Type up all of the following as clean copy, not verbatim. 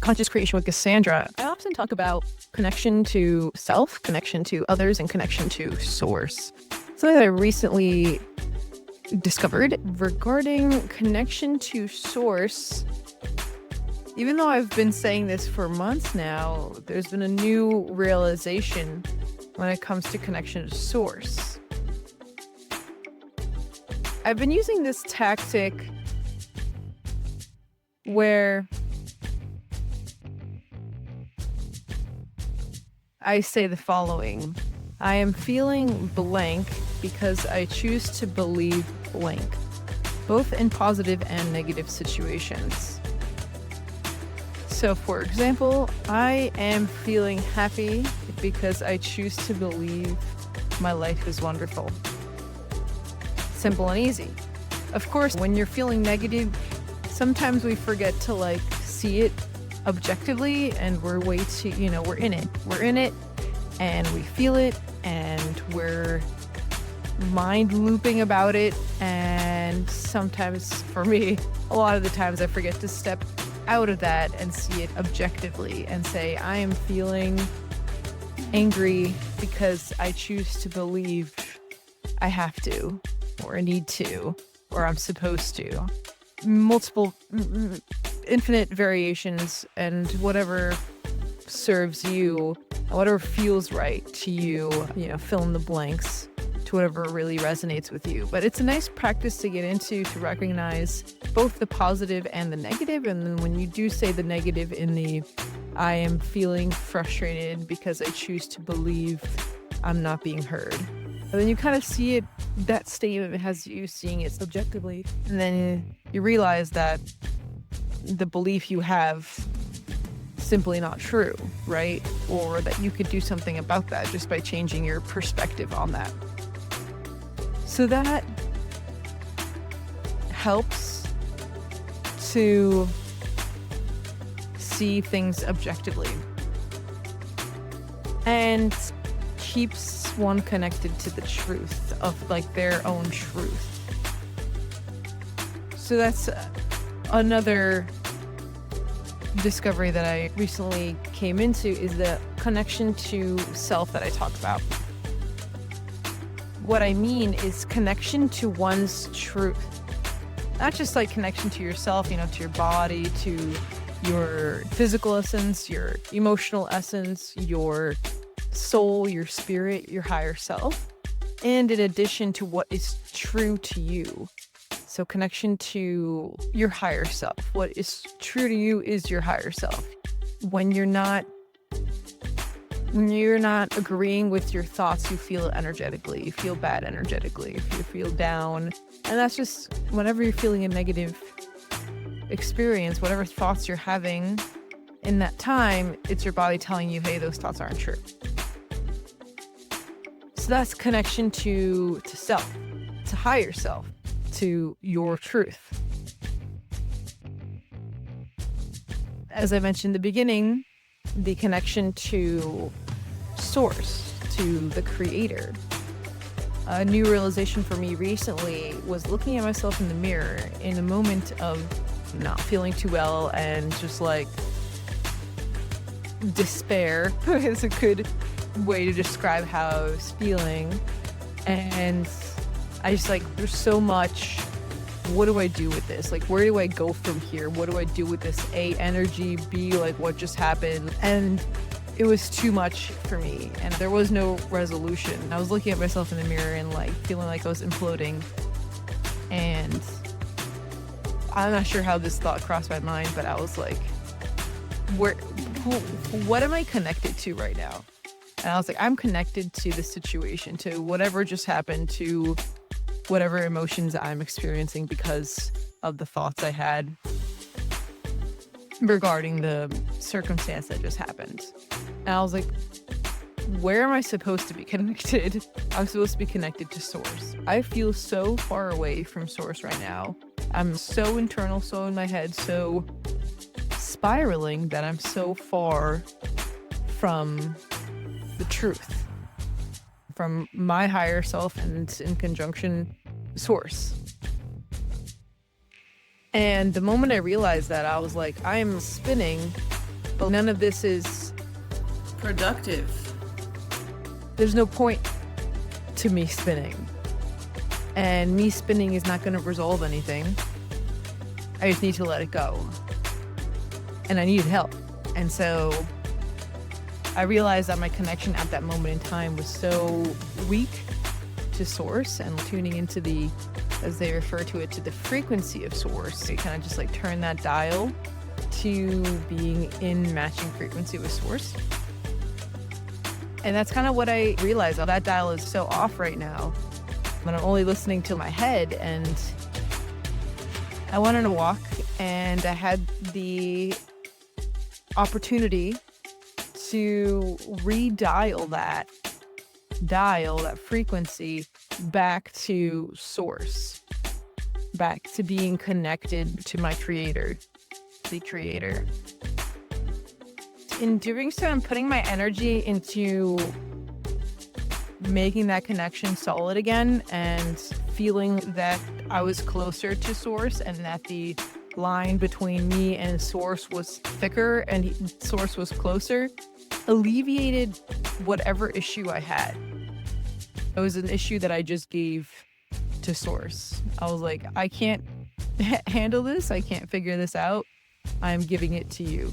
Conscious Creation with Cassandra, I often talk about connection to self, connection to others, and connection to source. Something that I recently discovered regarding connection to source, even though I've been saying this for months now, there's been a new realization when it comes to connection to source. I've been using this tactic where I say the following: I am feeling blank because I choose to believe blank, both in positive and negative situations. So, for example, I am feeling happy because I choose to believe my life is wonderful. Simple and easy. Of course, when you're feeling negative, sometimes we forget to see it objectively, and we're way too, we're in it. We're in it and we feel it and we're mind looping about it. And sometimes, for me, a lot of the times I forget to step out of that and see it objectively and say, I am feeling angry because I choose to believe I have to, or I need to, or I'm supposed to. Multiple, infinite variations, and whatever serves you, whatever feels right to you, fill in the blanks to whatever really resonates with you. But it's a nice practice to get into, to recognize both the positive and the negative. And then when you do say the negative in the, I am feeling frustrated because I choose to believe I'm not being heard. And then you kind of see it, that statement has you seeing it subjectively. And then you realize that the belief you have simply not true, right? Or that you could do something about that just by changing your perspective on that. So that helps to see things objectively and keeps one connected to the truth of their own truth. So that's another discovery that I recently came into, is the connection to self that I talked about. What I mean is connection to one's truth, not just connection to yourself, to your body, to your physical essence, your emotional essence, your soul, your spirit, your higher self, and in addition to what is true to you. So connection to your higher self. What is true to you is your higher self. When you're not agreeing with your thoughts, you feel energetically, you feel bad energetically, you feel down. And that's just whenever you're feeling a negative experience, whatever thoughts you're having in that time, it's your body telling you, hey, those thoughts aren't true. So that's connection to self, to higher self, to your truth. As I mentioned in the beginning, the connection to source, to the creator. A new realization for me recently was looking at myself in the mirror in a moment of not feeling too well and just despair is a good way to describe how I was feeling. And I just there's so much. What do I do with this? Where do I go from here? What do I do with this A energy? B, what just happened? And it was too much for me, and there was no resolution. I was looking at myself in the mirror and feeling like I was imploding. And I'm not sure how this thought crossed my mind, but I was what am I connected to right now? And I was I'm connected to the situation, to whatever just happened, to whatever emotions I'm experiencing because of the thoughts I had regarding the circumstance that just happened. And I was where am I supposed to be connected? I'm supposed to be connected to source. I feel so far away from source right now. I'm so internal, so in my head, so spiraling that I'm so far from the truth, from my higher self, and in conjunction source. And the moment I realized that, I was I am spinning but none of this is productive. There's no point to me spinning. And me spinning is not going to resolve anything. I just need to let it go. And I needed help. And so I realized that my connection at that moment in time was so weak to source, and tuning into the, as they refer to it, to the frequency of source. You kind of just like turn that dial to being in matching frequency with source. And that's kind of what I realized. Oh, that dial is so off right now. When I'm only listening to my head, and I went on a walk, and I had the opportunity to redial that frequency back to source, back to being connected to my creator, the creator. In doing so, I'm putting my energy into making that connection solid again, and feeling that I was closer to source, and that the line between me and source was thicker and source was closer, alleviated whatever issue I had. It was an issue that I just gave to source. I was like, I can't handle this. I can't figure this out. I'm giving it to you.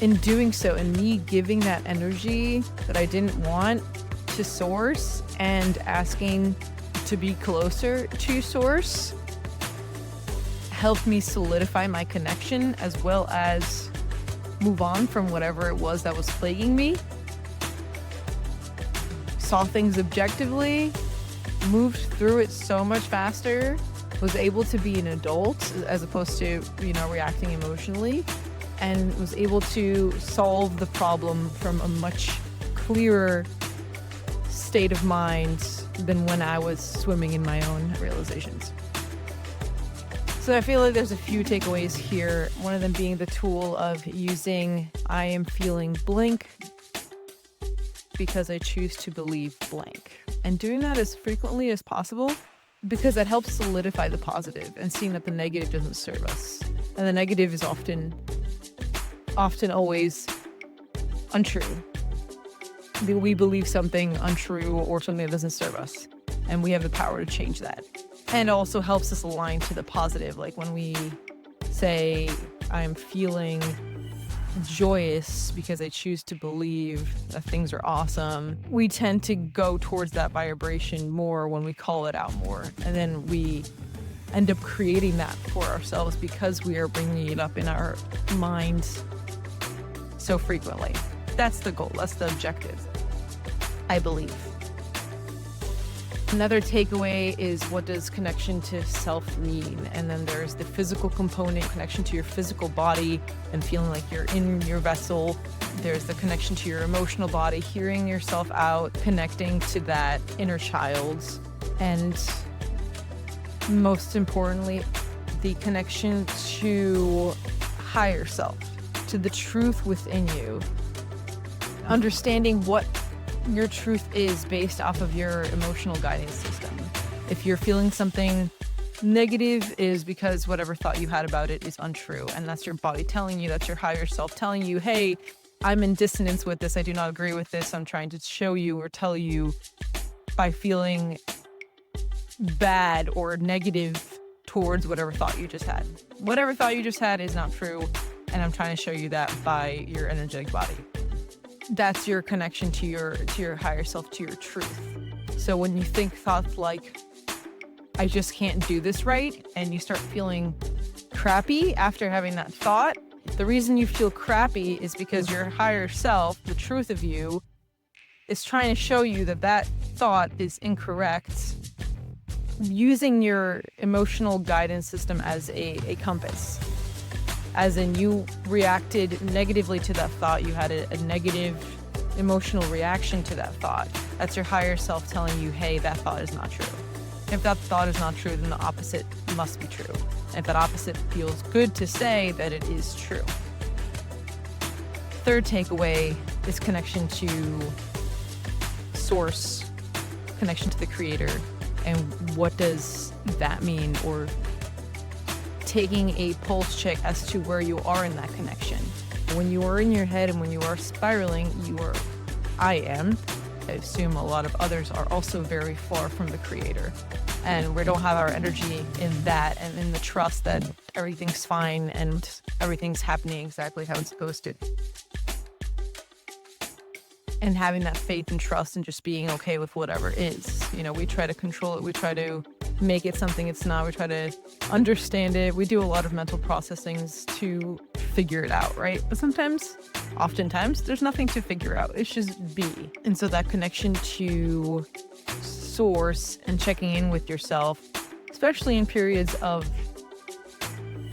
In doing so, and me giving that energy that I didn't want to source and asking to be closer to source, helped me solidify my connection, as well as move on from whatever it was that was plaguing me. Saw things objectively, moved through it so much faster, was able to be an adult as opposed to, reacting emotionally, and was able to solve the problem from a much clearer state of mind than when I was swimming in my own realizations. So I feel like there's a few takeaways here. One of them being the tool of using I am feeling blank because I choose to believe blank. And doing that as frequently as possible, because that helps solidify the positive, and seeing that the negative doesn't serve us. And the negative is often always untrue. We believe something untrue or something that doesn't serve us, and we have the power to change that. And also helps us align to the positive. Like when we say, I'm feeling joyous because I choose to believe that things are awesome, we tend to go towards that vibration more when we call it out more. And then we end up creating that for ourselves because we are bringing it up in our minds so frequently. That's the goal. That's the objective, I believe. Another takeaway is, what does connection to self mean? And then there's the physical component, connection to your physical body and feeling like you're in your vessel. There's the connection to your emotional body, hearing yourself out, connecting to that inner child. And most importantly, the connection to higher self, to the truth within you. Understanding what your truth is based off of your emotional guidance system. If you're feeling something negative, is because whatever thought you had about it is untrue. And that's your body telling you, that's your higher self telling you, hey, I'm in dissonance with this. I do not agree with this. I'm trying to show you or tell you by feeling bad or negative towards whatever thought you just had. Whatever thought you just had is not true. And I'm trying to show you that by your energetic body. That's your connection to your higher self, to your truth. So when you think thoughts like, I just can't do this right, and you start feeling crappy after having that thought, the reason you feel crappy is because your higher self, the truth of you, is trying to show you that that thought is incorrect, using your emotional guidance system as a compass. As in, you reacted negatively to that thought. You had a negative emotional reaction to that thought. That's your higher self telling you, hey, that thought is not true. If that thought is not true, then the opposite must be true. And if that opposite feels good to say, that it is true. Third takeaway is connection to source, connection to the creator. And what does that mean? Or taking a pulse check as to where you are in that connection. When you are in your head and when you are spiraling, I assume a lot of others are also very far from the creator. And we don't have our energy in that and in the trust that everything's fine and everything's happening exactly how it's supposed to. And having that faith and trust and just being okay with whatever is. We try to control it. We try to make it something it's not. We try to understand it. We do a lot of mental processings to figure it out, right? But oftentimes, there's nothing to figure out. It's just be. And so that connection to source and checking in with yourself, especially in periods of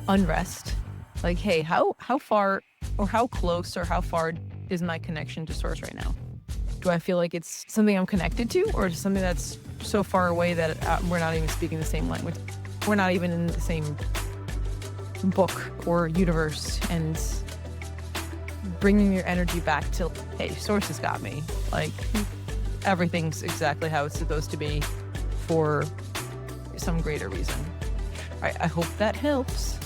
unrest, like, hey, how far or how close or how far is my connection to source right now? Do I feel like it's something I'm connected to, or is it something that's so far away that we're not even speaking the same language? We're not even in the same book or universe. And bringing your energy back to, hey, source has got me. Like, everything's exactly how it's supposed to be for some greater reason. I hope that helps.